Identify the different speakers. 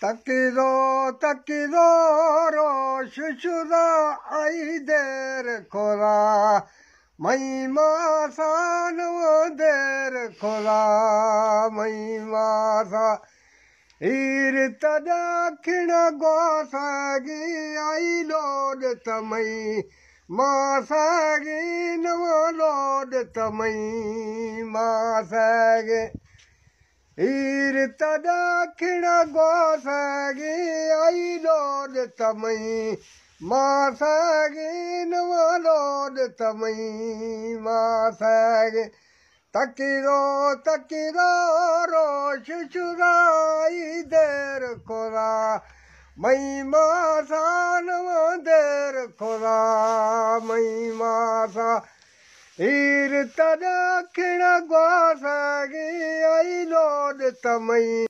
Speaker 1: तकिदो रोशुदा आई देर खोला मई मासा नवो देर खोला मई मासा हीर तदा खिण गोसागी आई लोड तमई मासागी नवो लोड तमई मासागे हीर तदा खिण गोसागी आई लोड तमई मासागी नवो लोड तमई मासागे तकिदो रोश चुराई देर खोला मई मासा नवो देर खोला मई मासा हीर तदा खिण गोसागी आई लोड तमई